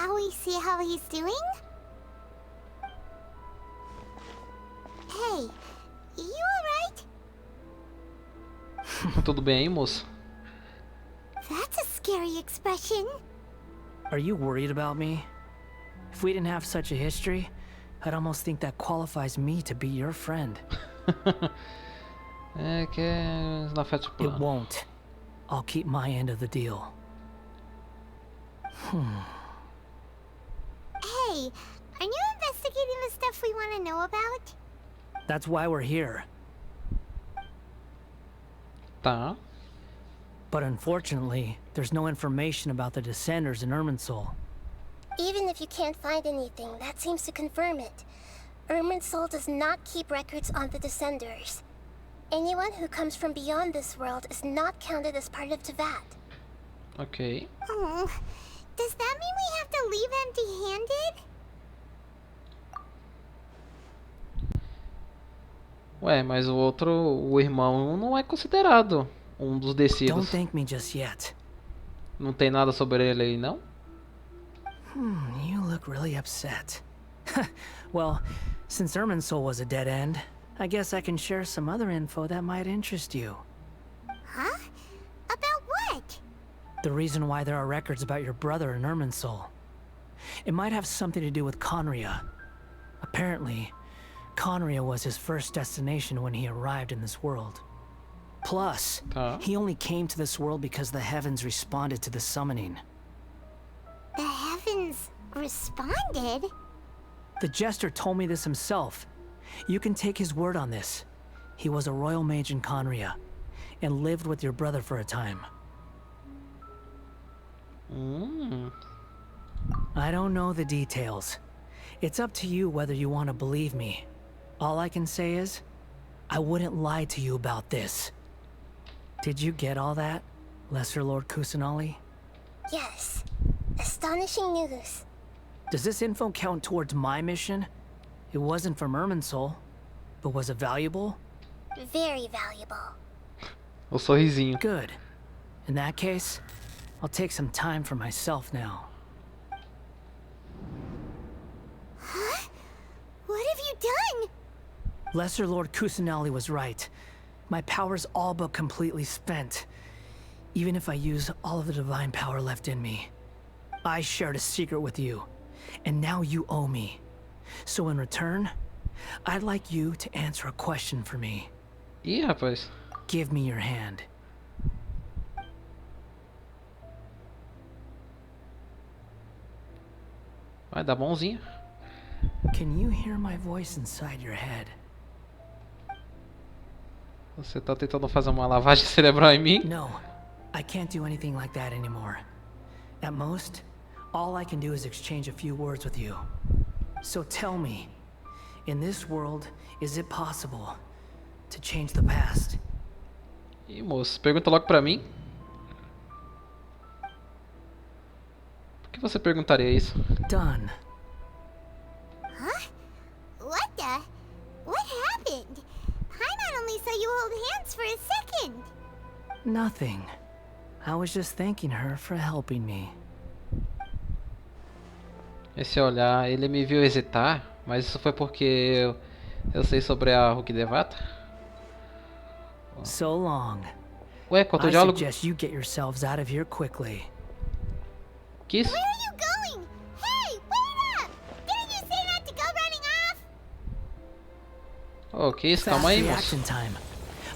Shall we see how he's doing? Hey, you alright? Tudo bem aí, moço? That's a scary expression. Are you worried about me? If we didn't have such a history, I'd almost think that qualifies me to be your friend. É que não afeta o It plano. won't. I'll keep my end of the deal. Hey, are you investigating the stuff we want to know about? That's why we're here. Tá. But unfortunately, there's no information about the Descenders in Irminsul. Even if you can't find anything, that seems to confirm it. Irminsul does not keep records on the Descenders. Anyone who comes from beyond this world is not counted as part of Teyvat. Ok. Oh, does that mean we have to leave empty-handed? Ué, mas o irmão não é considerado um dos Don't descidos. thank me just yet. Não tem nada sobre ele aí, não? You look really upset. Well, since Irminsul was a dead end, I guess I can share some other info that might interest you. Huh? About what? The reason why there are records about your brother in Irminsul. It might have something to do with Conria. Apparently, Conria was his first destination when he arrived in this world. Plus, Tá. he only came to this world because the heavens responded to the summoning. The heavens responded? The Jester told me this himself. You can take his word on this. He was a royal mage in Conria, and lived with your brother for a time. I don't know the details. It's up to you whether you want to believe me. All I can say is, I wouldn't lie to you about this. Did you get all that, Lesser Lord Kusanali? Yes. Astonishing news. Does this info count towards my mission? It wasn't from Irminsul, but was it valuable? Very valuable. O sorrisinho. Good. In that case, I'll take some time for myself now. Huh? What have you done? Lesser Lord Kusanali was right. My power's all but completely spent. Even if I use all of the divine power left in me. I shared a secret with you, and now you owe me. So in return, I'd like you to answer a question for me. Ih, rapaz. Give me your hand. Vai dar bonzinho. Can you hear my voice inside your head? Você tá tentando fazer uma lavagem cerebral em mim? No, I can't do anything like that anymore. At most, all I can do is exchange a few words with you. So tell me, in this world, is it possible to change the past? Ih, moço, pergunta logo pra mim. Por que você perguntaria isso? Done. Huh? What the? What happened? Paimon only saw you hold hands for a second. Nothing. I was just thanking her for helping me. Esse olhar, ele me viu hesitar, mas isso foi porque eu sei sobre a Hulk Devata? So long. Ué, quanto I diálogo? suggest you get yourselves out of here quickly. Que isso? Where are you going? Hey, wait up! Didn't you say not to go running off? Oh, que isso? Fast Calma aí, moço. reaction time.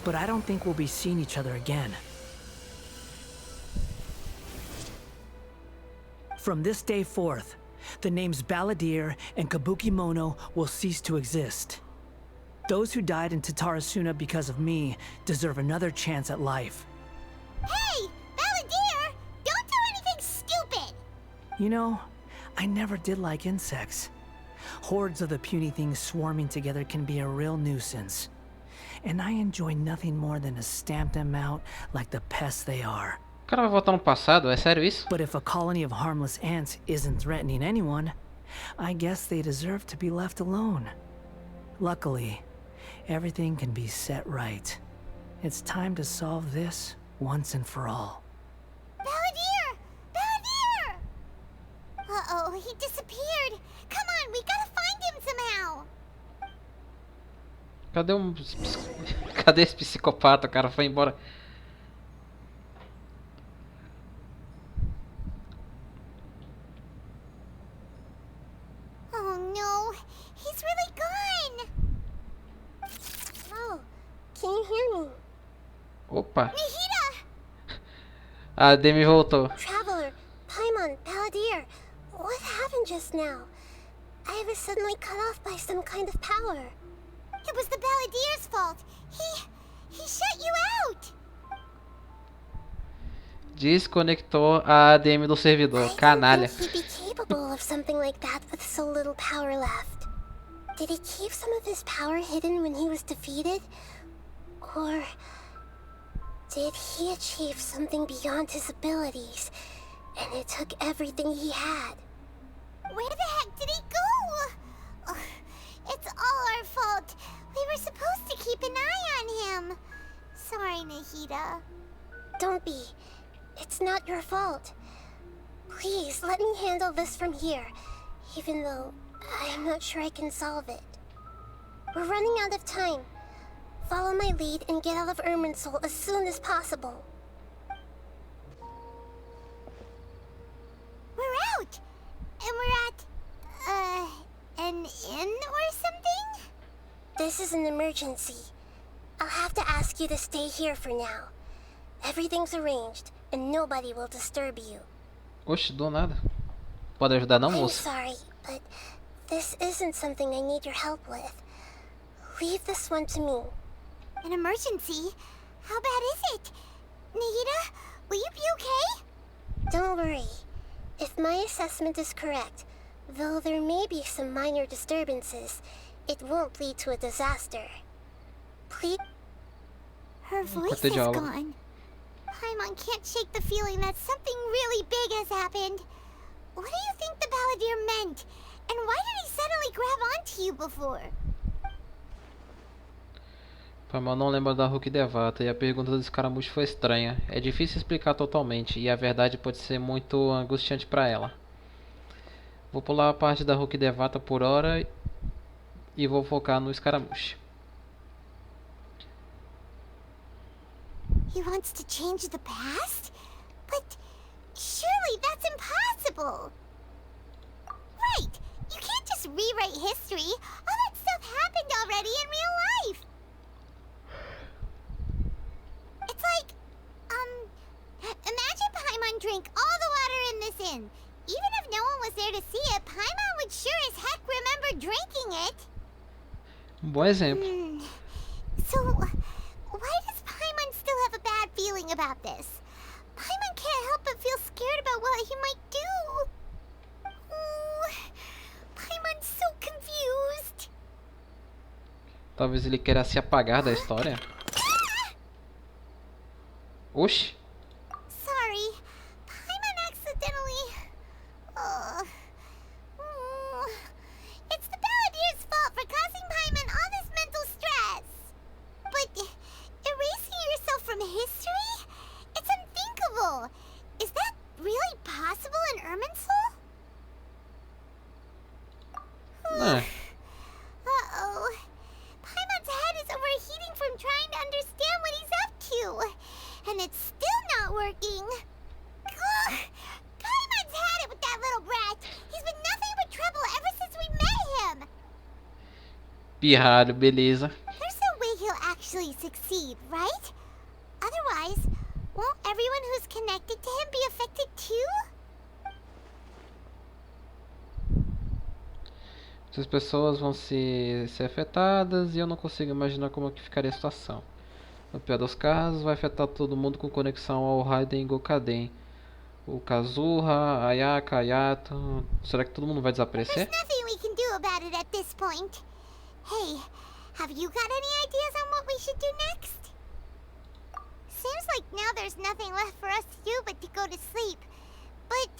But I don't think we'll be seeing each other again. From this day forth, the names Balladeer and Kabukimono will cease to exist. Those who died in Tatarasuna because of me deserve another chance at life. Hey, Balladeer! Don't do anything stupid! You know, I never did like insects. Hordes of the puny things swarming together can be a real nuisance. And I enjoy nothing more than to stamp them out like the pests they are. O cara vai voltar no passado? É sério isso? But if a colony of harmless ants isn't threatening anyone, I guess they deserve to be left alone. Luckily, everything can be set right. It's time to solve this once and for all. Balladeer! Balladeer! Uh-oh, Cadê um... Cadê esse psicopata? O cara foi embora. Oh no, he's really gone. Oh, can you hear me? Opa. Nahida! A Demi voltou. Traveler, Paimon, Palantir, what happened just now? I was suddenly cut off by some kind of power. It was the Balladeer's fault. He shut you out. Desconectou a ADM do servidor. I Canalha. don't think he'd be capable of something like that with so little power left. Did he keep some of his power hidden when he was defeated? Or did he achieve something beyond his abilities, and it took everything he had? Where the heck did he go? Ugh, it's all our fault. We were supposed to keep an eye on him. Sorry, Nahida. Don't be. It's not your fault. Please, let me handle this from here, even though I'm not sure I can solve it. We're running out of time. Follow my lead and get out of Irminsul as soon as possible. We're out. And we're at, an inn or something? This is an emergency. I'll have to ask you to stay here for now. Everything's arranged, and nobody will disturb you. Oxe, do nada. Pode ajudar não, I'm moça? sorry, but this isn't something I need your help with. Leave this one to me. An emergency? How bad is it? Nahida, will you be okay? Don't worry. If my assessment is correct, though there may be some minor disturbances, it won't lead to a disaster. Please. Her voice the is job. gone. Paimon can't shake the feeling that something really big has happened. What do you think the Balladeer meant? And why did he suddenly grab onto you before? Paimon não lembra da Hulk Devata e a pergunta do Scaramouche foi estranha. É difícil explicar totalmente e a verdade pode ser muito angustiante para ela. Vou pular a parte da Hulk Devata por hora e vou focar no Scaramouche. He wants to change the past? But surely that's impossible! Right! You can't just rewrite history! All that stuff happened already in real life! It's like, imagine Paimon drank all the water in this inn. Even if no one was there to see it, Paimon would sure as heck remember drinking it! Bom exemplo. So, why does Paimon still have a bad feeling about this? Paimon can't help but feel scared about what he might do. Paimon's so confused. Talvez ele queira se apagar da história. Oxi. Sorry, Paimon accidentally... It's the Balladeer's fault for causing Paimon all this mental stress. But erasing yourself from history? It's unthinkable. Is that really possible in Irminsul? É. Uh-oh. Paimon's head is overheating from trying to understand what he's up to. And it's still not working. Ugh. Paimon's had it with that little brat. He's been nothing but trouble ever since we met him. Pirralho, beleza. There's no way he'll actually succeed, right? Otherwise, won't everyone who's connected to him be affected too? Essas pessoas vão ser afetadas e eu não consigo imaginar como que ficaria a situação. No pior dos casos, vai afetar todo mundo com conexão ao Raiden Gokaden. O Kazuha, Ayaka, Ayato... Será que todo mundo vai desaparecer? There's nothing we can do about it at this point. Hey, have you got any ideas on what we should do next? Seems like now there's nothing left for us to do but to go to sleep. But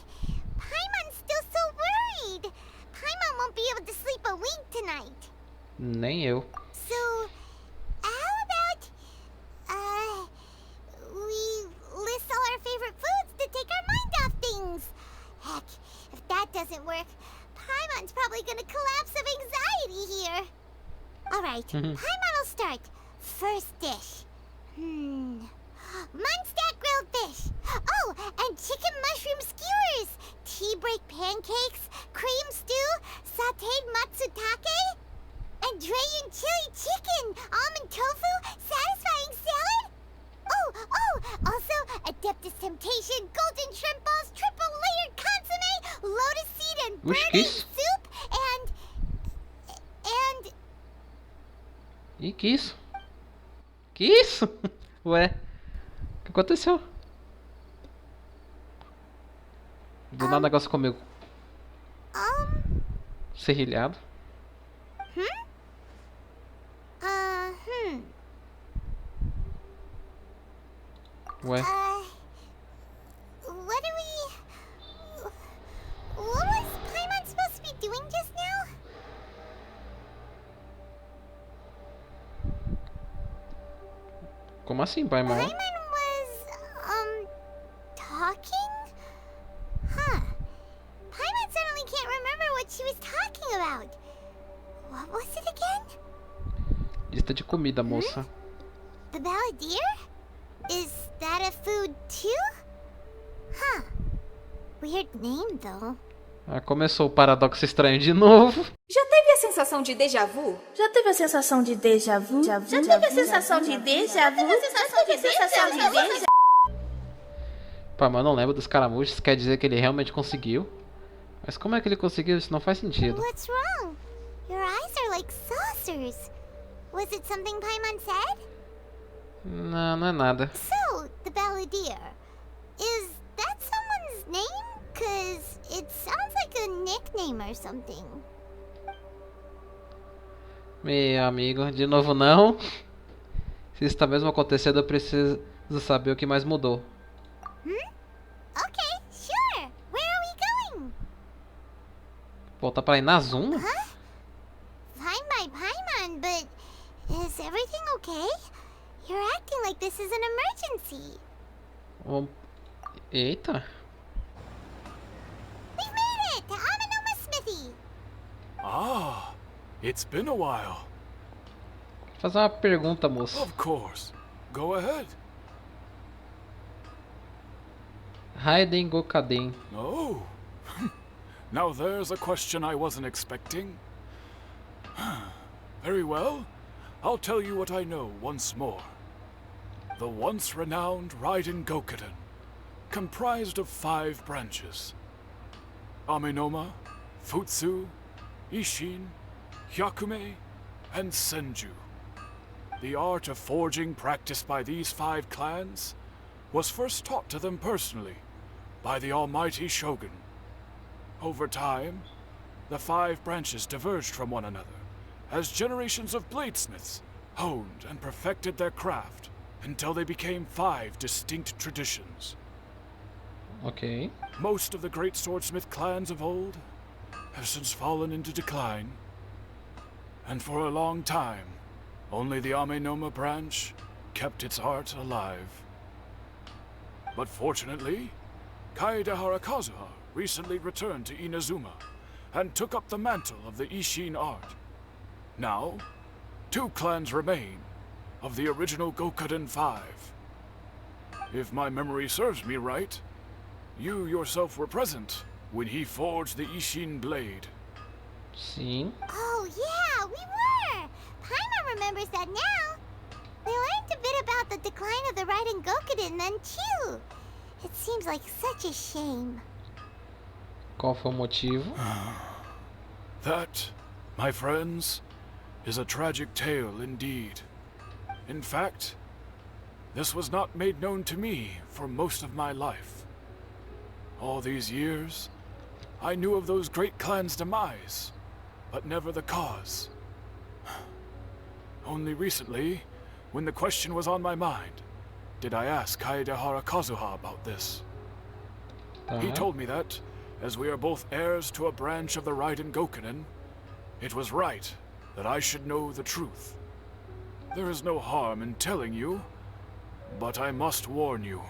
Paimon's still so worried. Paimon won't be able to sleep a wink tonight. Nem eu. So, how about, we list all our favorite foods to take our mind off things? Heck, if that doesn't work, Paimon's probably gonna collapse of anxiety here. Alright, Paimon will first dish. Munstack grilled fish. Oh, and chicken mushroom skewers. Tea break pancakes, cream stew, sauteed matsutake, and Dragon chili chicken, almond tofu, satisfying salad. Oh, also Adeptus Temptation, golden shrimp balls, triple layered consomme, lotus seed and burning soup, and... Ih, que isso? Que isso? Ué, o que aconteceu? Do nada o negócio comigo. Serrilhado. Ué. What was Paimon supposed to be doing just now? Como assim, Paimon? Paimon was, talking? Huh. Paimon suddenly can't remember what she was talking about. What was it again? Lista de comida, moça. The balladeer? Is that a food too? Huh. Weird name though. Ah, começou o paradoxo estranho de novo. Já teve a sensação de déjà vu? Já teve a sensação de déjà vu? Já teve a sensação de déjà vu? Já teve a sensação de déjà vu? Pá, mas eu não lembro dos Scaramouche, isso quer dizer que ele realmente conseguiu. Mas como é que ele conseguiu? Isso não faz sentido. What's wrong? Your eyes are like saucers. Was it something Paimon said? Não, não é nada. So, the balladeer. Is that someone's name? Cause it sounds like a nickname or something. Meu amigo, de novo não. Se isso está mesmo acontecendo, eu preciso saber o que mais mudou. Okay, sure. Where are we going? Voltar pra Inazuma? Fine by Paimon, but is everything okay? You're acting like this is an emergency. Eita. We've made it to Amanoma Smithy. Ah, it's been a while. Vou fazer uma pergunta, moço. Of course. Go ahead. Raiden Gokaden. Oh. Now there's a question I wasn't expecting. Very well. I'll tell you what I know once more. The once renowned Raiden Gokaden, comprised of 5 branches. Amenoma, Futsu, Ishin, Hyakume, and Senju. The art of forging practiced by these 5 clans was first taught to them personally by the almighty Shogun. Over time, the 5 branches diverged from one another as generations of bladesmiths honed and perfected their craft until they became 5 distinct traditions. Ok. Most of the great swordsmith clans of old have since fallen into decline, and for a long time, only the Amenoma branch kept its art alive. But fortunately, Kaede Harakazuha recently returned to Inazuma and took up the mantle of the Ishin art. Now, 2 clans remain of the original Gokaden 5. If my memory serves me right, you yourself were present when he forged the Ishin blade. Sim. Oh yeah, we were. Paimon remembers that now. We learned a bit about the decline of the Raiden Gokaden then too. It seems like such a shame. Qual foi o motivo? That, my friends, is a tragic tale indeed. In fact, this was not made known to me for most of my life. All these years, I knew of those great clans' demise, but never the cause. Only recently, when the question was on my mind, did I ask Kaede Harakazuha about this. He told me that, as we are both heirs to a branch of the Raiden Gokanen, it was right that I should know the truth. There is no harm in telling you, but I must warn you.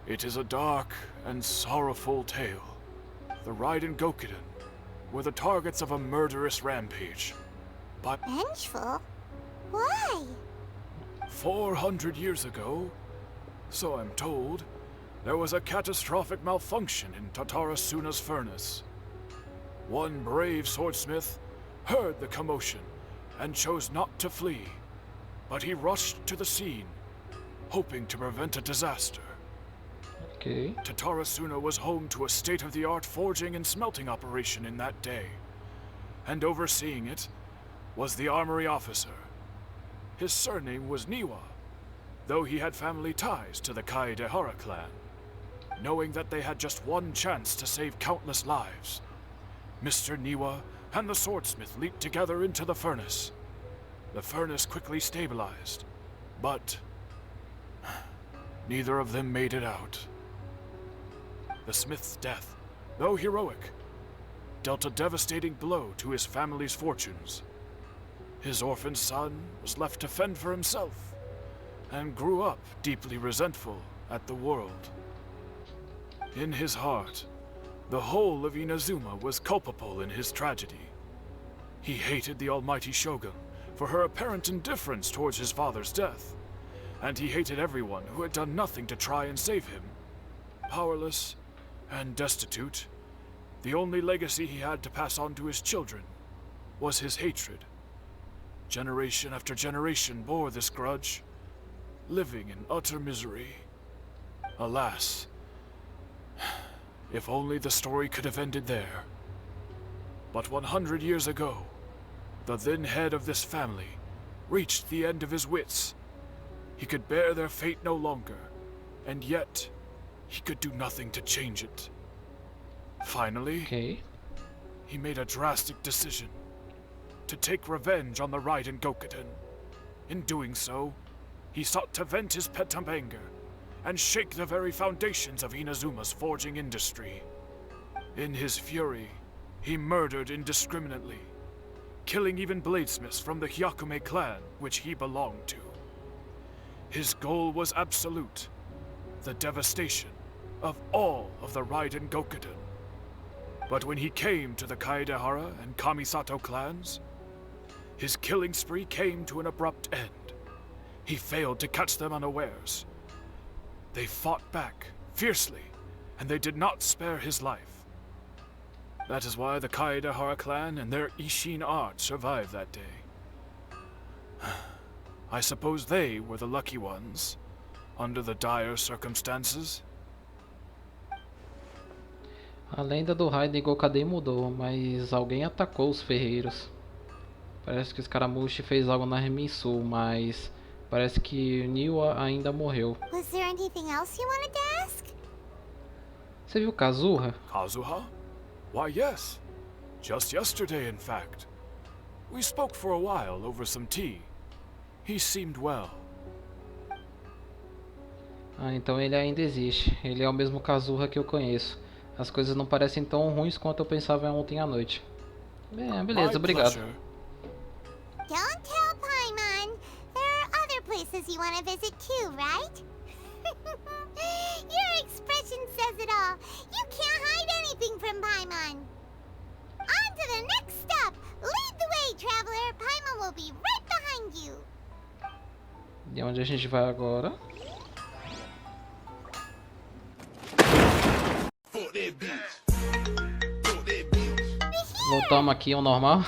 It is a dark and sorrowful tale. The Raiden Gokaden were the targets of a murderous rampage. But Vengeful? Why? 400 years ago, so I'm told, there was a catastrophic malfunction in Tatarasuna's furnace. One brave swordsmith heard the commotion and chose not to flee, but he rushed to the scene, hoping to prevent a disaster. Ok. Tatarasuna was home to a state-of-the-art forging and smelting operation in that day, and overseeing it was the armory officer. His surname was Niwa, though he had family ties to the Kaedehara clan. Knowing that they had just one chance to save countless lives, Mr. Niwa and the swordsmith leaped together into the furnace. The furnace quickly stabilized, but neither of them made it out. The smith's death, though heroic, dealt a devastating blow to his family's fortunes. His orphan son was left to fend for himself, and grew up deeply resentful at the world. In his heart, the whole of Inazuma was culpable in his tragedy. He hated the almighty Shogun for her apparent indifference towards his father's death, and he hated everyone who had done nothing to try and save him. Powerless and destitute, the only legacy he had to pass on to his children was his hatred. Generation after generation bore this grudge, living in utter misery. Alas, if only the story could have ended there. But 100 years ago, the then head of this family reached the end of his wits. He could bear their fate no longer, and yet he could do nothing to change it. Finally, Ok. he made a drastic decision to take revenge on the Raiden Gokuden. In doing so, he sought to vent his pent-up anger and shake the very foundations of Inazuma's forging industry. In his fury, he murdered indiscriminately, killing even bladesmiths from the Hyakume clan which he belonged to. His goal was absolute, the devastation of all of the Raiden Gokuden. But when he came to the Kaedehara and Kamisato clans, his killing spree came to an abrupt end. He failed to catch them unawares. They fought back fiercely, and they did not spare his life. That is why the Kaedehara clan and their Ishin art survived that day. I suppose they were the lucky ones, under the dire circumstances. A lenda do Raiden Gokaden mudou, mas alguém atacou os ferreiros. Parece que o Scaramouche fez algo na missão, mas parece que Niwa ainda morreu. Was there anything else you wanted to ask? Você viu Kazuha? Kazuha? Why, yes. Just yesterday, in fact. We spoke for a while over some tea. He seemed well. Ah, então ele ainda existe. Ele é o mesmo Kazuha que eu conheço. As coisas não parecem tão ruins quanto eu pensava ontem à noite. Beleza, My obrigado. pleasure. Don't tell Paimon. There are other places you want to visit too, right? Your expression says it all. You can't hide anything from Paimon. On to the next stop. Lead the way, traveler. Paimon will be right behind you. E onde a gente vai agora? Voltamos aqui ao normal.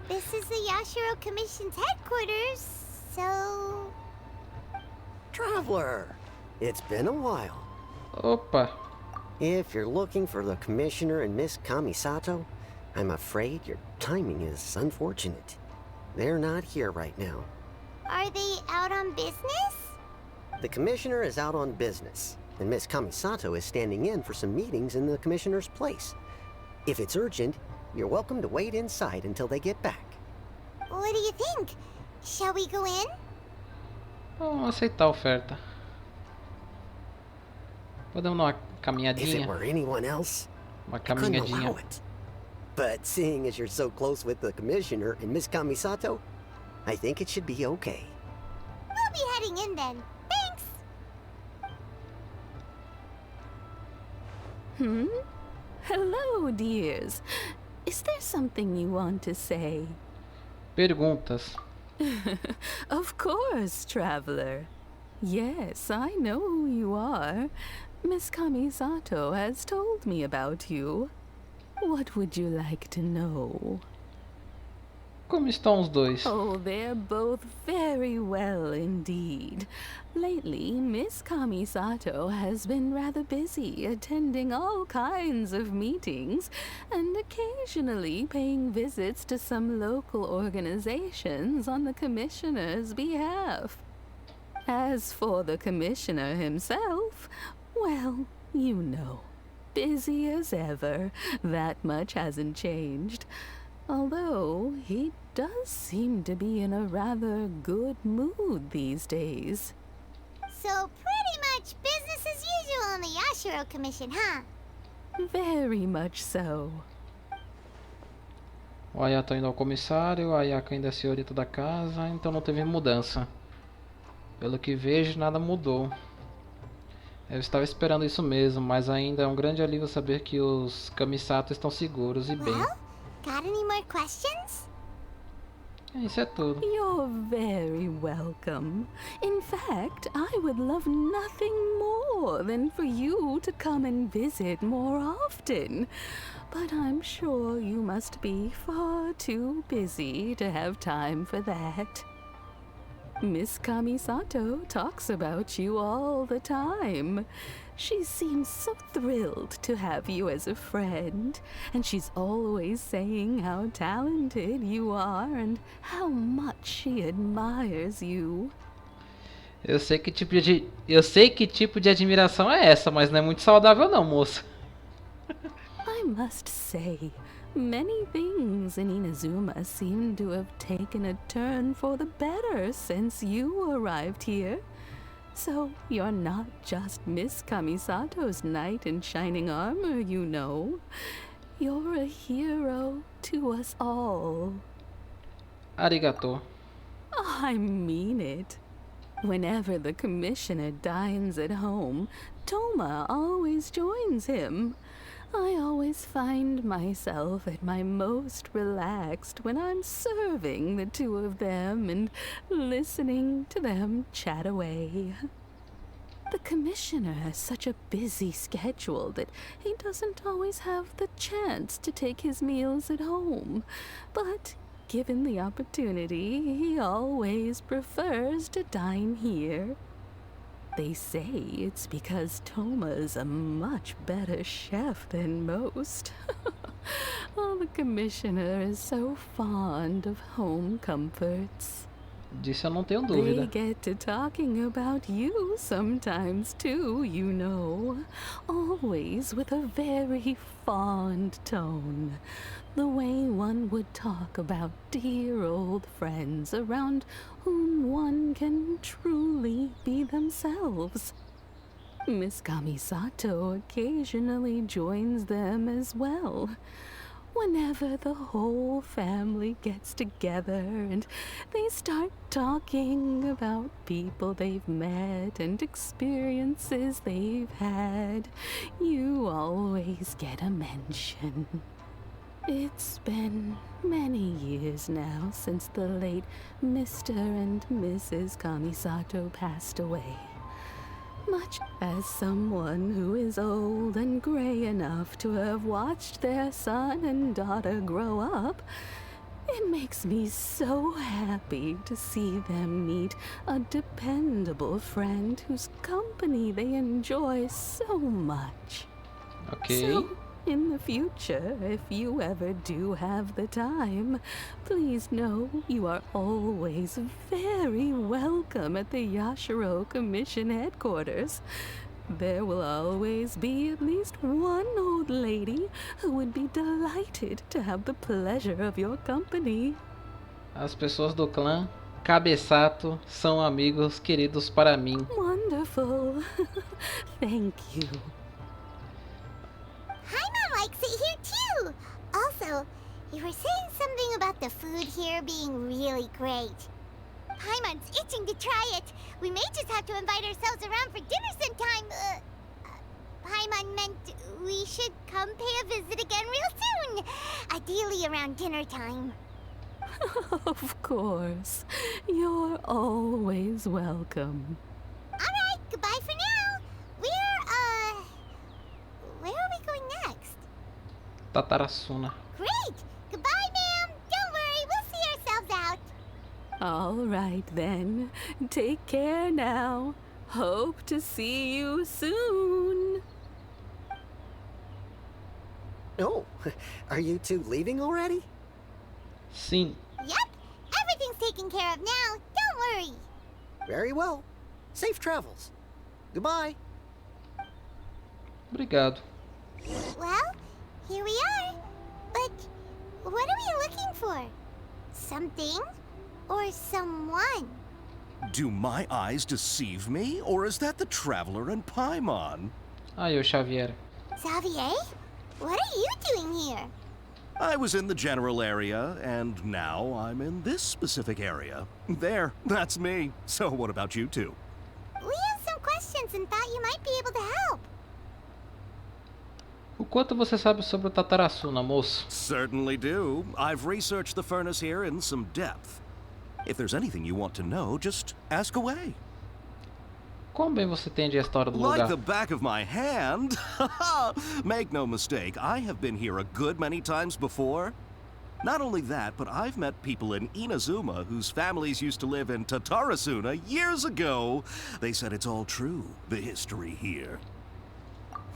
This is the Yashiro Commission's headquarters, so... Traveler, it's been a while. Opa! If you're looking for the Commissioner and Miss Kamisato, I'm afraid your timing is unfortunate. They're not here right now. Are they out on business? The Commissioner is out on business, and Miss Kamisato is standing in for some meetings in the Commissioner's place. If it's urgent, you're welcome to wait inside until they get back. What do you think? Shall we go in? Vamos aceitar a oferta. Podemos dar uma If it caminhadinha? were anyone else, Uma I couldn't allow caminhadinha. it. But seeing as you're so close with the Commissioner and Miss Kamisato, I think it should be okay. We'll be heading in then. Thanks. Hello, dears. Is there something you want to say? Perguntas. Of course, traveler. Yes, I know who you are. Miss Kamisato has told me about you. What would you like to know? Como estão os dois? Oh, they're both very well indeed. Lately, Miss Kamisato has been rather busy attending all kinds of meetings and occasionally paying visits to some local organizations on the commissioner's behalf. As for the commissioner himself, well, you know, busy as ever. That much hasn't changed. Although, he does seem to be in a rather good mood these days. So pretty much business as usual in the Yashiro Commission, huh? Very much so. O Ayato indo ao comissário, a Ayaka ainda é a senhorita da casa, então não teve mudança. Pelo que vejo, nada mudou. Eu estava esperando isso mesmo, mas ainda é um grande alívio saber que os Kamisato estão seguros e bem. Well, got any more questions? Isso é tudo. You're very welcome. In fact, I would love nothing more than for you to come and visit more often. But I'm sure you must be far too busy to have time for that. Miss Kamisato talks about you all the time. She seems so thrilled to have you as a friend, and she's always saying how talented you are and how much she admires you. Eu sei que tipo de admiração é essa, mas não é muito saudável não, moça. I must say, many things in Inazuma seem to have taken a turn for the better since you arrived here. So you're not just Miss Kamisato's knight in shining armor, you know. You're a hero to us all. Arigato. I mean it. Whenever the commissioner dines at home, Toma always joins him. I always find myself at my most relaxed when I'm serving the two of them and listening to them chat away. The commissioner has such a busy schedule that he doesn't always have the chance to take his meals at home, but given the opportunity, he always prefers to dine here. They say it's because Toma's a much better chef than most. Oh, the commissioner is so fond of home comforts. Disso eu não tenho dúvida. They get to talking about you sometimes too, you know. Always with a very fond tone. The way one would talk about dear old friends around whom one can truly be themselves. Miss Kamisato occasionally joins them as well. Whenever the whole family gets together and they start talking about people they've met and experiences they've had, you always get a mention. It's been many years now since the late Mr. and Mrs. Kamisato passed away. Much as someone who is old and gray enough to have watched their son and daughter grow up, it makes me so happy to see them meet a dependable friend whose company they enjoy so much. Ok. So, in the future, if you ever do have the time, please know you are always very welcome at the Yashiro Commission headquarters. There will always be at least one old lady who would be delighted to have the pleasure of your company. As pessoas do clã Cabeçato são amigos queridos para mim. Wonderful. Thank you. Paimon likes it here too. Also, you were saying something about the food here being really great. Paimon's itching to try it. We may just have to invite ourselves around for dinner sometime. Paimon meant we should come pay a visit again real soon. Ideally around dinner time. Of course. You're always welcome. Alright, goodbye for now. Where are we going next? Tatarasuna. Great! Goodbye, ma'am! Don't worry, we'll see ourselves out. All right then. Take care now. Hope to see you soon. Oh, are you two leaving already? Sim. Yep, everything's taken care of now. Don't worry. Very well. Safe travels. Goodbye. Obrigado. Well, here we are. But what are we looking for? Something or someone? Do my eyes deceive me, or is that the Traveler and Paimon? Aí, o Xavier. Xavier? What are you doing here? I was in the general area, and now I'm in this specific area. There, that's me. So what about you two? We have some questions and thought you might be able to help. O quanto você sabe sobre o Tatarasuna, moço? Certainly do. I've researched the furnace here in some depth. If there's anything you want to know, just ask away. Quão bem você entende a história do Like lugar? the back of my hand. Make no mistake, I have been here a good many times before. Not only that, but I've met people in Inazuma whose families used to live in Tatarasuna years ago. They said it's all true, the history here.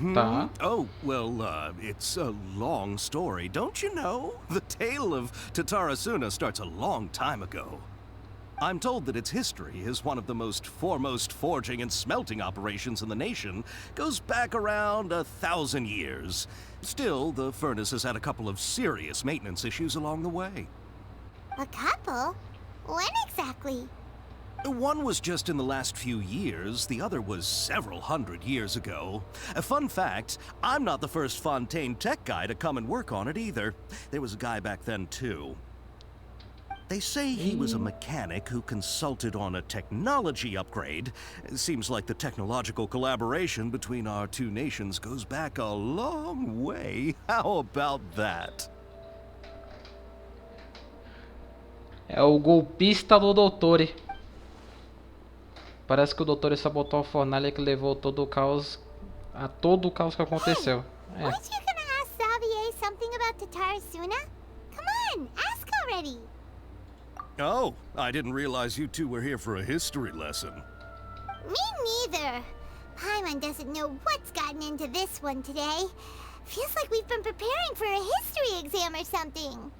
Tá. Oh, well, it's a long story, don't you know? The tale of Tatarasuna starts a long time ago. I'm told that its history is one of the most foremost forging and smelting operations in the nation, goes back around 1,000 years. Still, the furnace has had a couple of serious maintenance issues along the way. A couple? When exactly? One was just in the last few years, the other was several hundred years ago. A fun fact, I'm not the first Fontaine tech guy to come and work on it either. There was a guy back then too. They say he was a mechanic who consulted on a technology upgrade. It seems like the technological collaboration between our two nations goes back a long way. How about that? É o golpista do Doutore. Parece que o Doutore sabotou a fornalha que levou todo o caos que aconteceu. É. Weren't you gonna ask Xavier something about Tatarasuna? Come on, ask already. Oh, I didn't realize you two were here for a history lesson. Me neither. Paimon doesn't know what's gotten into this one today. Feels like we've been preparing for a history exam or something.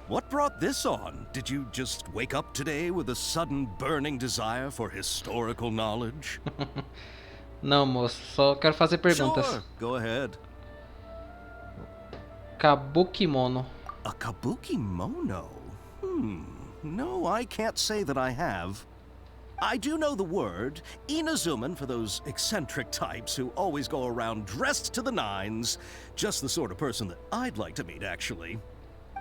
What brought this on? Did you just wake up today with a sudden burning desire for historical knowledge? Não, moço, só quero fazer perguntas. Sure, go ahead. Kabukimono. A kabukimono? No, I can't say that I have. I do know the word, Inazuman for those eccentric types who always go around dressed to the nines. Just the sort of person that I'd like to meet, actually.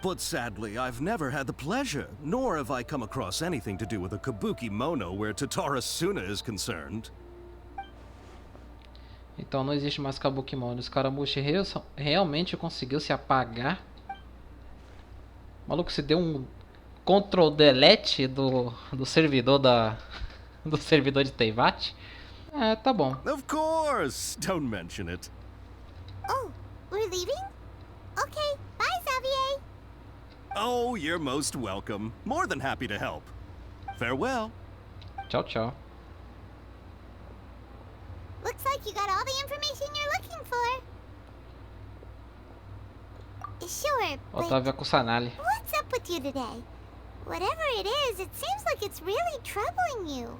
But sadly, I've never had the pleasure, nor have I come across anything to do with a kabukimono where Tatarasuna is concerned. Então não existe mais Kabukimono. O Scaramouche realmente conseguiu se apagar. O maluco se deu um Ctrl Delete do servidor do servidor de Teyvat. É, tá bom. Of course! Don't mention it. Oh, we're leaving? Okay, bye, Xavier. Oh, you're most welcome. More than happy to help. Farewell. Tchau, tchau. Looks like you got all the information you're looking for. Sure, but Otávio Kusanali. what's up with you today? Whatever it is, it seems like it's really troubling you.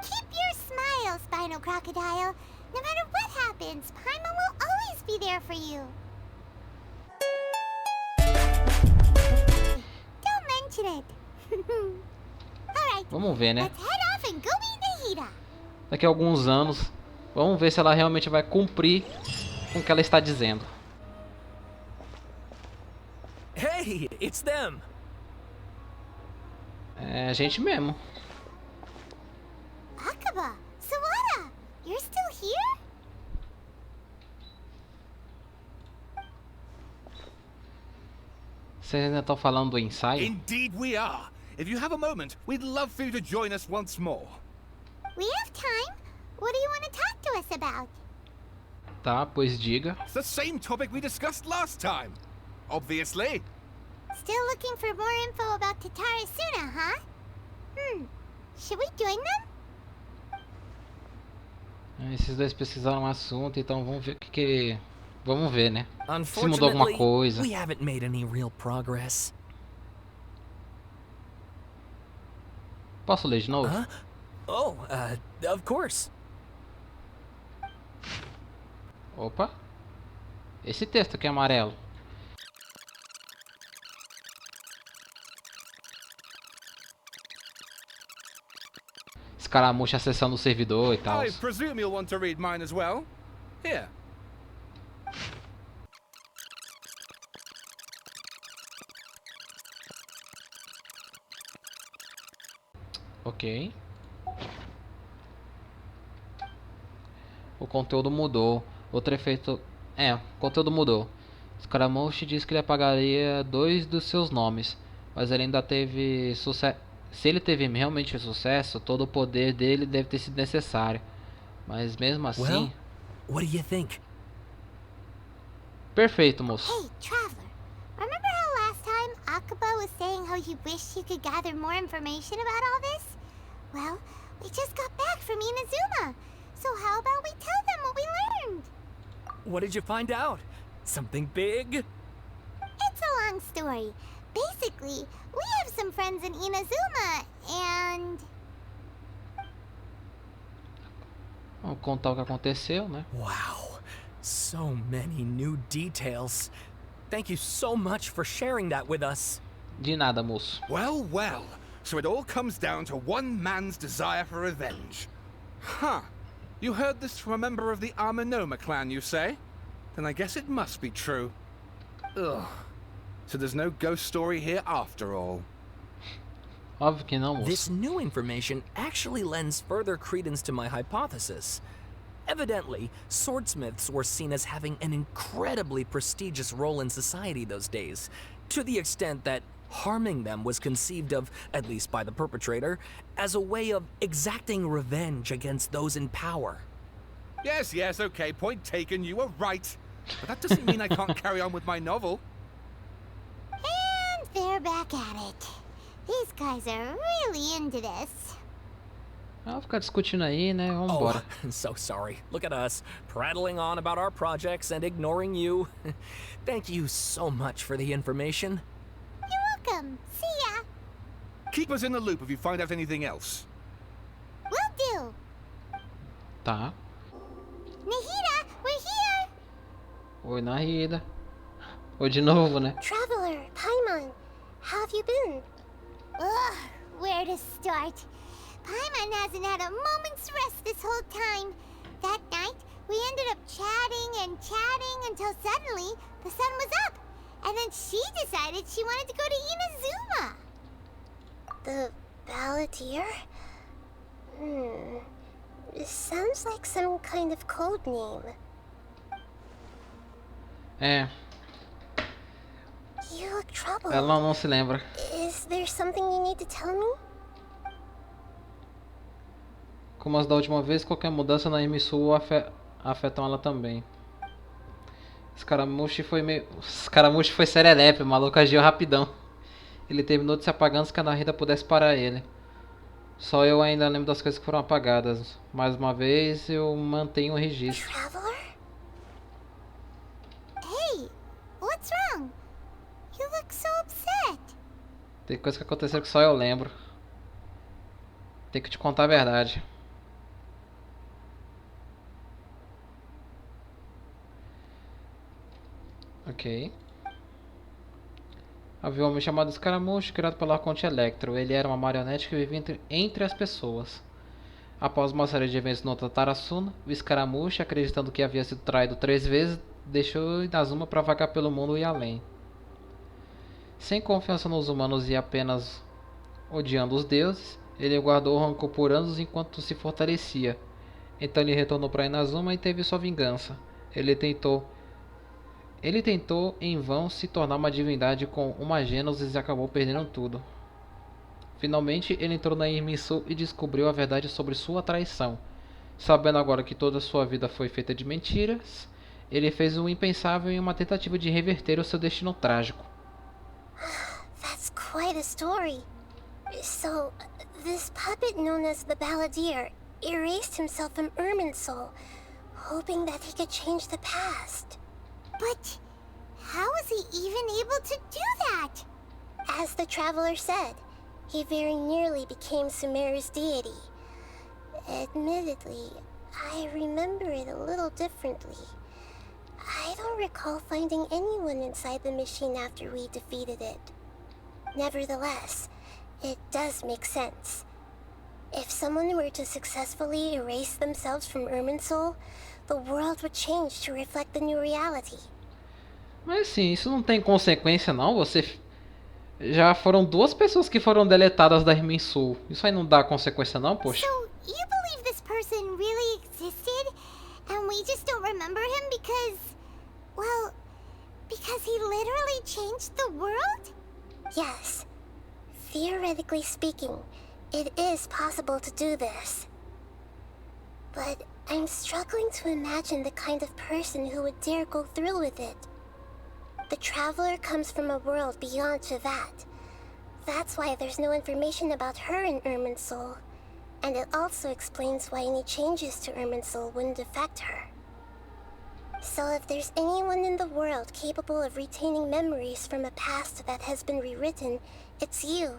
Keep your smile, Spinal Crocodile. No matter what happens, Paimon will always be there for you. Don't mention it. Alright, Vamos ver, né? let's head off and go meet Nahida. Daqui a alguns anos, vamos ver se ela realmente vai cumprir com o que ela está dizendo. Hey, it's them. É a gente mesmo. Aqaba, Sawaba, you're still here? Vocês ainda estão falando do ensaio? Indeed we are. If you have a moment, we'd love for you to join us once more. We have time. What do you want to talk to us about? Tá, pois diga. It's the same topic we discussed last time. Obviously. Still looking for more info about Tatarasuna, huh? Should we join them? Esses dois pesquisaram um assunto, então vamos ver o que... Vamos ver, né? Se mudou alguma coisa. We haven't made any real progress. Posso ler de novo? Oh, of course. Opa. Esse texto aqui é amarelo. Scaramouche acessando o servidor e tal. I presume you'll want to read mine as well. Here. Ok. O conteúdo mudou. Outro efeito... o conteúdo mudou. Scaramouche disse que ele apagaria 2 dos seus nomes. Mas ele ainda teve sucesso. Se ele teve realmente sucesso, todo o poder dele deve ter sido necessário. Mas mesmo assim... Well, what do you think? Perfeito, moço. Hey, Traveler. Remember how last time Aqaba was saying how he wished he could gather more information about all this? Well, we just got back from Inazuma. So how about we tell them what we learned? What did you find out? Something big? It's a long story. Basically, we have some friends in Inazuma, and... Vamos contar o que aconteceu, né? Wow, so many new details. Thank you so much for sharing that with us. De nada, moço. Well, well. So it all comes down to one man's desire for revenge. Huh. You heard this from a member of the Amenoma clan, you say? Then I guess it must be true. Ugh. So there's no ghost story here after all. Óbvio que não, moço. This new information actually lends further credence to my hypothesis. Evidently, swordsmiths were seen as having an incredibly prestigious role in society those days, to the extent that harming them was conceived of, at least by the perpetrator, as a way of exacting revenge against those in power. Yes, okay, point taken, you were right. But that doesn't mean I can't carry on with my novel. And they're back at it. These guys are really into this. Vamos ficar discutindo aí, né? Vamos embora. Oh, so sorry. Look at us, prattling on about our projects and ignoring you. Thank you so much for the information. You're welcome. See ya. Keep us in the loop if you find out anything else. Will do. Tá. Nahida, we're here. Oi, Nahida. Oi de novo, né? Traveler, Paimon, how have you been? Ugh, where to start? Paimon hasn't had a moment's rest this whole time. That night, we ended up chatting and chatting until suddenly the sun was up. And then she decided she wanted to go to Inazuma. The Balladeer? It sounds like some kind of code name. É. You look troubled. Ela não se lembra. Is there something you need to tell me? Como as da última vez, qualquer mudança na emissão afetam ela também. Scaramouche foi serelepe, o maluco agiu rapidão. Ele terminou de se apagar antes que a Nahida pudesse parar ele. Só eu ainda lembro das coisas que foram apagadas. Mais uma vez, eu mantenho o registro. Traveler? Hey, what's wrong? You look so upset. Tem coisa que aconteceu que só eu lembro. Tenho que te contar a verdade. Ok. Havia um homem chamado Scaramouche, criado pelo Arconte Electro. Ele era uma marionete que vivia entre as pessoas. Após uma série de eventos no Tatarasuna, o Scaramouche, acreditando que havia sido traído 3 vezes, deixou Inazuma para vagar pelo mundo e além. Sem confiança nos humanos e apenas odiando os deuses, ele guardou o rancor por anos enquanto se fortalecia. Então ele retornou para Inazuma e teve sua vingança. Ele Ele tentou em vão se tornar uma divindade com uma Gênesis e acabou perdendo tudo. Finalmente, ele entrou na missão e descobriu a verdade sobre sua traição. Sabendo agora que toda sua vida foi feita de mentiras, ele fez o impensável em uma tentativa de reverter o seu destino trágico. That's quite a story. So, this puppet known as the Balladeer erased himself from Irminsul, hoping that he could change the past. But how was he even able to do that? As the traveler said, he very nearly became Sumeru's deity. Admittedly, I remember it a little differently. I don't recall finding anyone inside the machine after we defeated it. Nevertheless, it does make sense. If someone were to successfully erase themselves from Irminsul, the world would change to reflect the new reality. Mas assim, isso não tem consequência não, já foram 2 pessoas que foram deletadas da Irminsul. Isso aí não dá consequência não, poxa. So, you believe this person really existed, and we just don't remember him because, well, because he literally changed the world? Yes. Theoretically speaking, it is possible to do this. But I'm struggling to imagine the kind of person who would dare go through with it. The traveler comes from a world beyond to that. That's why there's no information about her in Irminsul. And it also explains why any changes to Irminsul wouldn't affect her. So if there's anyone in the world capable of retaining memories from a past that has been rewritten, it's you.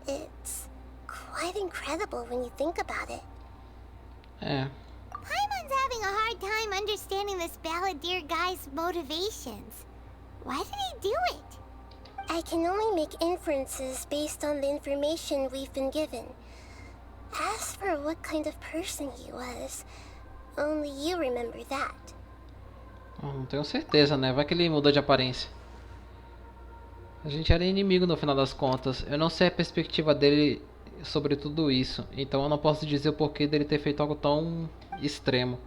It's quite incredible when you think about it. É. Paimon's having a hard time understanding this Balladeer guy's motivations. Why did he do it? I can only make inferences based on the information we've been given. As for what kind of person he was, only you remember that. Não tenho certeza, né? Vai que ele mudou de aparência. A gente era inimigo no final das contas. Eu não sei a perspectiva dele sobre tudo isso. Então eu não posso dizer o porquê dele ter feito algo tão extremo.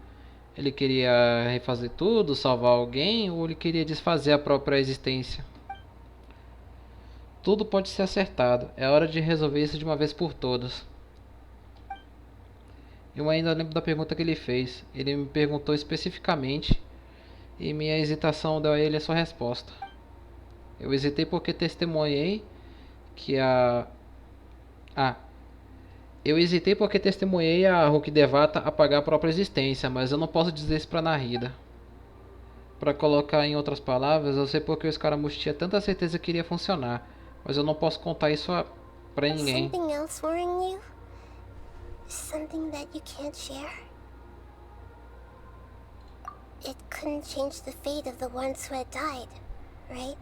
Ele queria refazer tudo, salvar alguém, ou ele queria desfazer a própria existência? Tudo pode ser acertado. É hora de resolver isso de uma vez por todas. Eu ainda lembro da pergunta que ele fez. Ele me perguntou especificamente e minha hesitação deu a ele a sua resposta. Eu hesitei porque testemunhei que a Hulk Devata apagar a própria existência, mas eu não posso dizer isso pra Nahida. Pra colocar em outras palavras, eu sei porque o Scaramouche tinha tanta certeza que iria funcionar, mas eu não posso contar isso pra ninguém. Something else worrying you? Something that you can't share? It couldn't change the fate of the ones who had died, right?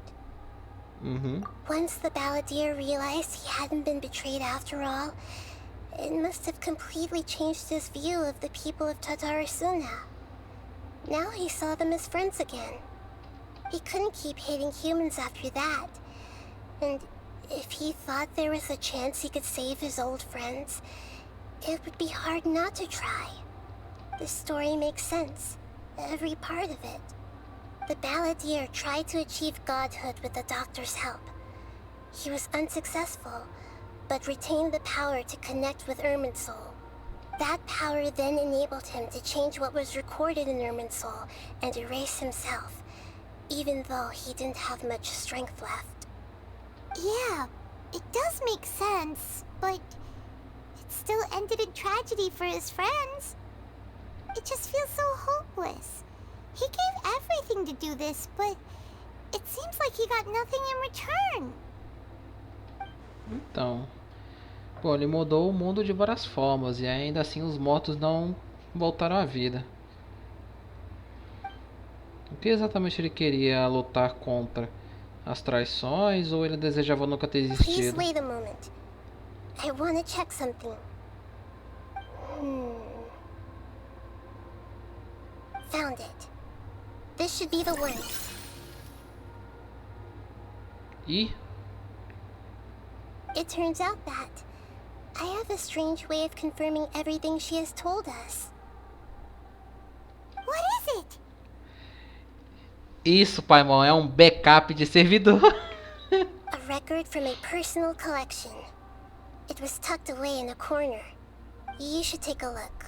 Once the Balladeer realized he hadn't been betrayed after all, it must have completely changed his view of the people of Tatarasuna. Now he saw them as friends again. He couldn't keep hating humans after that. And if he thought there was a chance he could save his old friends, it would be hard not to try. The story makes sense, every part of it. The Balladeer tried to achieve godhood with the doctor's help. He was unsuccessful, but retained the power to connect with Irminsul. That power then enabled him to change what was recorded in Irminsul and erase himself, even though he didn't have much strength left. Yeah, it does make sense, but it still ended in tragedy for his friends. It just feels so hopeless. He gave everything to do this, but it seems like he got nothing in return. Então, pô, ele mudou o mundo de várias formas e ainda assim os mortos não voltaram à vida. O que exatamente ele queria lutar contra? As traições ou ele desejava nunca ter Please existido? wait a moment. I want to check something. Found it. This should be the one. E It turns out that I have a strange way of confirming everything she has told us. What is it? Isso, Paimon, é um backup de servidor. A record from a personal collection. It was tucked away in a corner. You should take a look.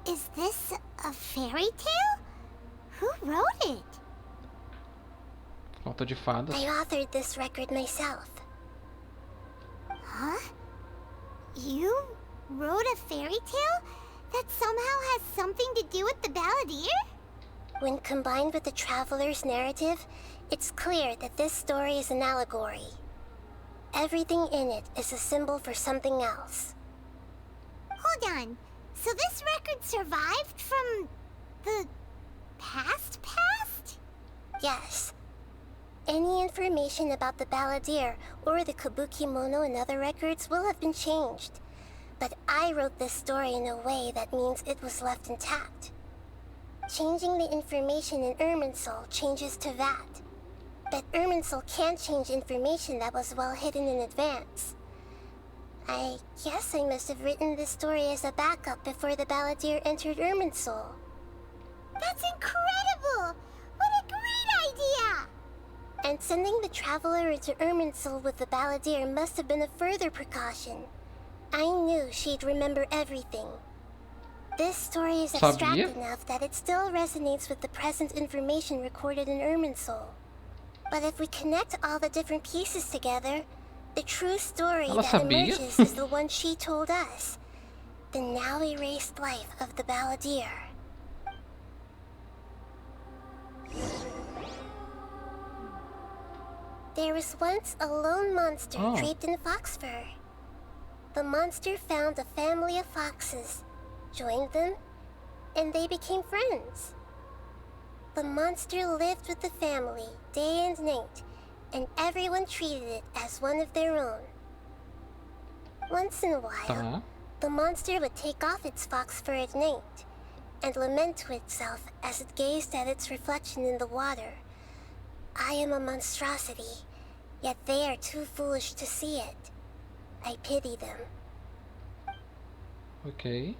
Is this a fairy tale? Who wrote it? Conto de fadas. I authored this record myself. Huh? You wrote a fairy tale that somehow has something to do with the balladeer? When combined with the traveler's narrative, it's clear that this story is an allegory. Everything in it is a symbol for something else. Hold on. So this record survived from the past? Yes. Any information about the balladeer or the kabuki mono in other records will have been changed. But I wrote this story in a way that means it was left intact. Changing the information in Irminsul changes to that. But Irminsul can't change information that was well hidden in advance. I guess I must have written this story as a backup before the balladeer entered Irminsul. That's incredible! What a great idea! And sending the traveler into Irminsul with the balladeer must have been a further precaution. I knew she'd remember everything. This story is abstract enough that it still resonates with the present information recorded in Irminsul. But if we connect all the different pieces together, the true story that emerges is the one she told us. The now erased life of the balladeer. There was once a lone monster draped in fox fur. The monster found a family of foxes, joined them, and they became friends. The monster lived with the family day and night, and everyone treated it as one of their own. Once in a while, the monster would take off its fox fur at night, and lament to itself as it gazed at its reflection in the water. I am a monstrosity, yet they are too foolish to see it. I pity them. Okay.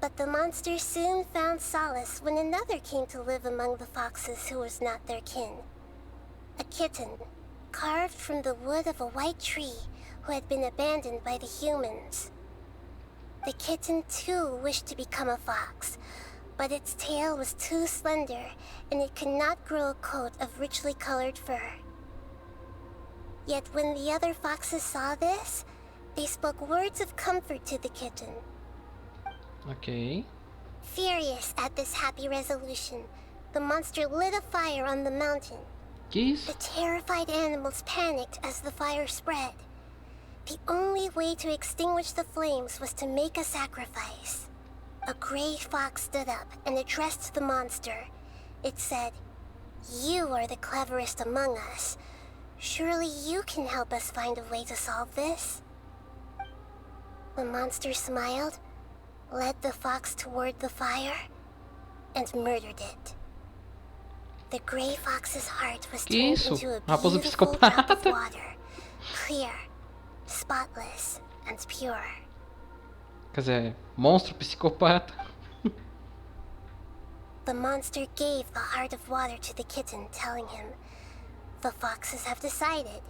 But the monster soon found solace when another came to live among the foxes who was not their kin. A kitten, carved from the wood of a white tree who had been abandoned by the humans. The kitten too wished to become a fox, but its tail was too slender and it could not grow a coat of richly colored fur. Yet when the other foxes saw this, they spoke words of comfort to the kitten. Okay. Furious at this happy resolution, the monster lit a fire on the mountain. Geese? The terrified animals panicked as the fire spread. The only way to extinguish the flames was to make a sacrifice. A gray fox stood up and addressed the monster. It said, "You are the cleverest among us. Surely you can help us find a way to solve this." The monster smiled, led the fox toward the fire, and murdered it. The gray fox's heart was turned into a beautiful drop of water, clear, spotless, and pure. Quer dizer, monstro psicopata. The monster gave the heart of water to the kitten, telling him, "The foxes have decided.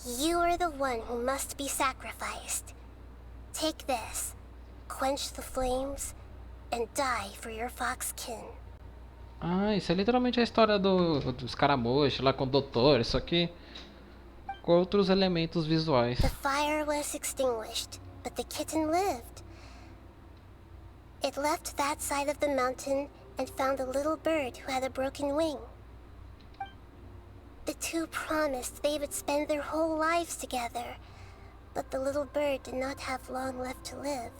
You are the one who must be sacrificed. Take this, quench the flames, and die for your fox kin." Ah, isso é literalmente a história do Scaramouche lá com o doutor, só que com outros elementos visuais. The fire was extinguished, but the kitten lived. It left that side of the mountain and found a little bird who had a broken wing. The two promised they would spend their whole lives together, but the little bird did not have long left to live.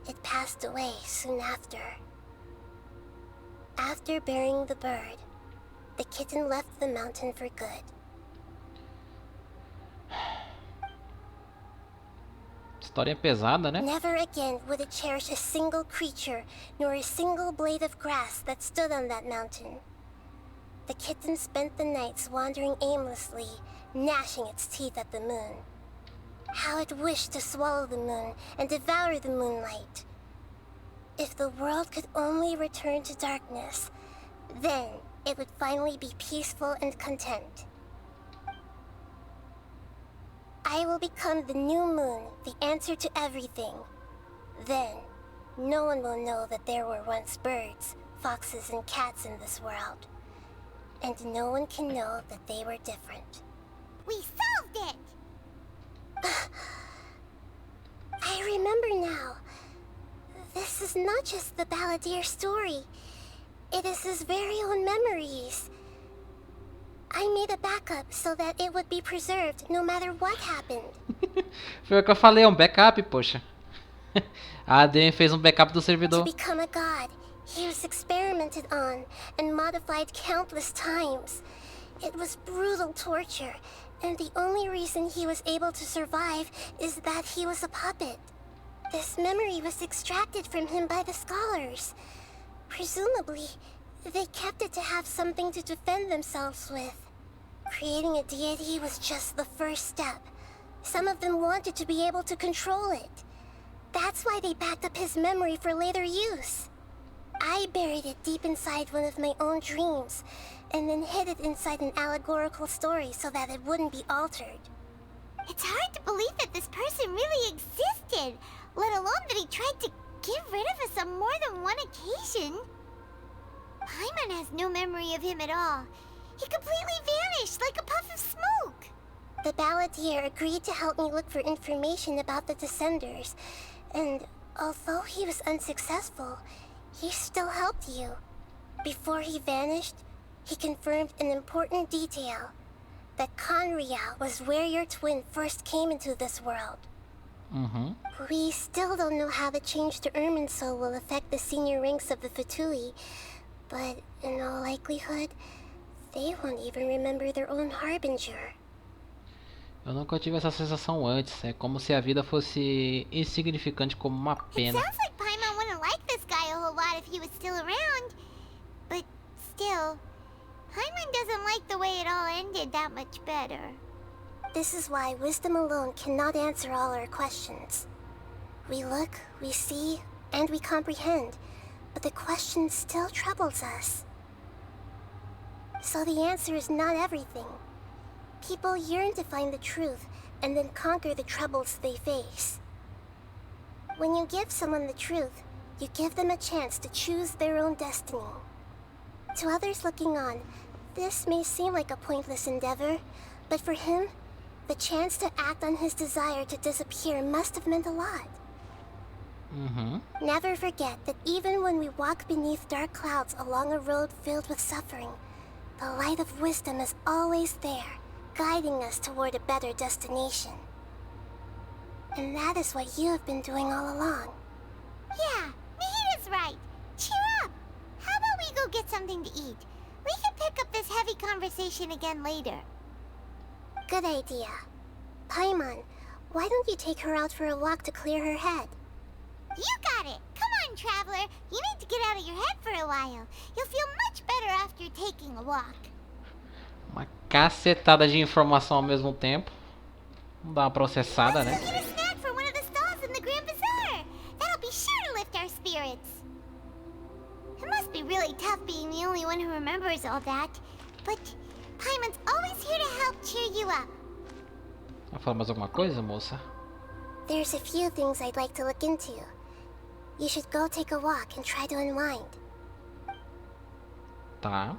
It passed away soon after. After burying the bird, the kitten left the mountain for good. História pesada, né? Never again would it cherish a single creature, nor a single blade of grass that stood on that mountain. The kitten spent the nights wandering aimlessly, gnashing its teeth at the moon. How it wished to swallow the moon and devour the moonlight. If the world could only return to darkness, then it would finally be peaceful and content. I will become the new moon, the answer to everything. Then, no one will know that there were once birds, foxes, and cats in this world. And no one can know that they were different. We solved it! I remember now. This is not just the Balladeer story. It is his very own memories. I made a backup so that it would be preserved no matter what happened. Foi o que eu falei, é um backup, poxa. A ADM fez um backup do servidor. To become a god, he was experimented on and modified countless times. It was brutal torture, and the only reason he was able to survive is that he was a puppet. This memory was extracted from him by the scholars. Presumably, they kept it to have something to defend themselves with. Creating a deity was just the first step. Some of them wanted to be able to control it. That's why they backed up his memory for later use. I buried it deep inside one of my own dreams, and then hid it inside an allegorical story so that it wouldn't be altered. It's hard to believe that this person really existed, let alone that he tried to get rid of us on more than one occasion. Paimon has no memory of him at all. He completely vanished like a puff of smoke. The Balladeer agreed to help me look for information about the Descenders, and although he was unsuccessful, he still helped you. Before he vanished, he confirmed an important detail. That Conria was where your twin first came into this world. We still don't know how the change to Irminsul will affect the senior ranks of the Fatui, but in all likelihood, they won't even remember their own Harbinger. Eu nunca tive essa sensação antes. É como se a vida fosse insignificante como uma pena. It sounds like Paimon wouldn't like this guy a whole lot if he was still around. But still, Paimon doesn't like the way it all ended that much better. This is why wisdom alone cannot answer all our questions. We look, we see, and we comprehend, but the question still troubles us. So the answer is not everything. People yearn to find the truth and then conquer the troubles they face. When you give someone the truth, you give them a chance to choose their own destiny. To others looking on, this may seem like a pointless endeavor, but for him, the chance to act on his desire to disappear must have meant a lot. Never forget that even when we walk beneath dark clouds along a road filled with suffering, the light of wisdom is always there, guiding us toward a better destination. And that is what you have been doing all along. Yeah, Nahida's right. Cheer up. How about we go get something to eat? We can pick up this heavy conversation again later. Good idea. Paimon, why don't you take her out for a walk to clear her head? You got it. Come on, traveler. You need to get out of your head for a while. You'll feel much better after taking a walk. Uma cacetada de informação ao mesmo tempo. Vamos dar uma processada, né? Get a snack for one of the stalls in the Grand Bazaar. That'll be sure to lift our spirits. It must be really tough being the only one who remembers all that. But Paimon's always here to help cheer you up. Vai falar mais alguma coisa, moça? There's a few things I'd like to look into. You should go take a walk and try to unwind. Tá.